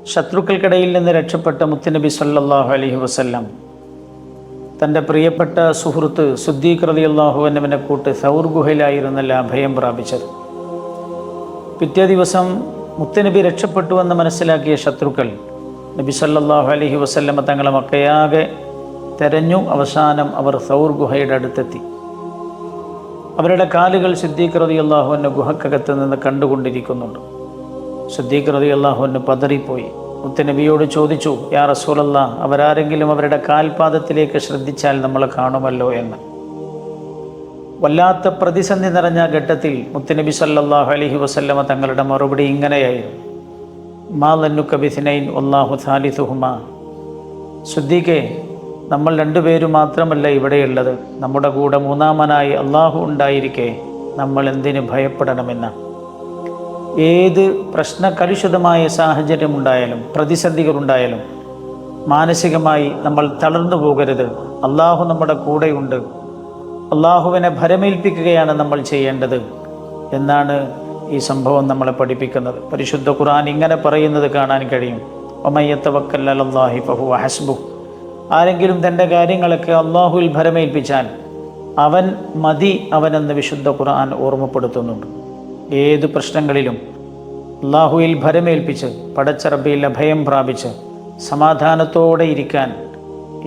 ശത്രുക്കൾക്കിടയിൽ നിന്ന് രക്ഷപ്പെട്ട മുത്തുനബി സല്ലല്ലാഹു അലൈഹി വസല്ലം തൻ്റെ പ്രിയപ്പെട്ട സുഹൃത്ത് സിദ്ദീഖ് റളിയല്ലാഹു അൻഹുവിനെ കൂട്ട് സൗർ ഗുഹയിലായിരുന്നല്ല അഭയം പ്രാപിച്ചത്. പിറ്റേ ദിവസം മുത്തുനബി രക്ഷപ്പെട്ടുവെന്ന് മനസ്സിലാക്കിയ ശത്രുക്കൾ നബി സല്ലല്ലാഹു അലൈഹി വസല്ലമ തങ്ങളെ മക്കയാകെ തെരഞ്ഞു. അവസാനം അവർ സൗർ ഗുഹയുടെ അടുത്തെത്തി. അവരുടെ കാലുകൾ സിദ്ദീഖ് റളിയല്ലാഹു അൻഹു ഗുഹക്കകത്ത് നിന്ന് കണ്ടുകൊണ്ടിരിക്കുന്നുണ്ട്. സിദ്ദീഖ് റളിയല്ലാഹു അൻഹു പതറിപ്പോയി. മുത്തുനബിയോട് ചോദിച്ചു, യാ റസൂലല്ലാഹ്, അവരാരെങ്കിലും അവരുടെ കാൽപാദത്തിലേക്ക് ശ്രദ്ധിച്ചാൽ നമ്മൾ കാണുമല്ലോ എന്ന്. വല്ലാത്ത പ്രതിസന്ധി നിറഞ്ഞ ഘട്ടത്തിൽ മുത്തുനബി സല്ലല്ലാഹു അലൈഹി വസല്ലമ തങ്ങളുടെ മറുപടി ഇങ്ങനെയായിരുന്നു: മാ ലന്നുക ബിസ്നൈൻ വല്ലാഹു സാലിസുഹുമാ. സിദ്ദീഖേ, നമ്മൾ രണ്ടുപേരും മാത്രമല്ല ഇവിടെയുള്ളത്, നമ്മുടെ കൂടെ മൂന്നാമനായി അള്ളാഹു ഉണ്ടായിരിക്കെ നമ്മൾ എന്തിന് ഭയപ്പെടണമെന്ന്. ഏത് പ്രശ്നകലുഷിതമായ സാഹചര്യമുണ്ടായാലും പ്രതിസന്ധികളുണ്ടായാലും മാനസികമായി നമ്മൾ തളർന്നു പോകരുത്. അള്ളാഹു നമ്മുടെ കൂടെയുണ്ട്. അള്ളാഹുവിനെ ഭരമേൽപ്പിക്കുകയാണ് നമ്മൾ ചെയ്യേണ്ടത് എന്നാണ് ഈ സംഭവം നമ്മളെ പഠിപ്പിക്കുന്നത്. പരിശുദ്ധ ഖുർആൻ ഇങ്ങനെ പറയുന്നത് കാണാൻ കഴിയും: വമൻ യതവക്കൽ അലല്ലാഹി ഫഹുവ ഹസ്ബുഹ്. ആരെങ്കിലും തൻ്റെ കാര്യങ്ങളൊക്കെ അള്ളാഹുവിൽ ഭരമേൽപ്പിച്ചാൽ അവൻ മതി അവനെന്ന് വിശുദ്ധ ഖുർആൻ ഓർമ്മപ്പെടുത്തുന്നുണ്ട്. ഏത് പ്രശ്നങ്ങളിലും അള്ളാഹുവിൽ ഭരമേൽപ്പിച്ച് പടച്ച റബ്ബിൽ അഭയം പ്രാപിച്ച് സമാധാനത്തോടെ ഇരിക്കാൻ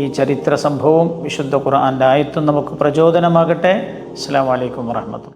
ഈ ചരിത്ര സംഭവവും വിശുദ്ധ ഖുർആൻ്റെ ആയത്തും നമുക്ക് പ്രചോദനമാകട്ടെ. അസ്സലാമു അലൈക്കും വറഹ്മത്തുള്ളാഹി.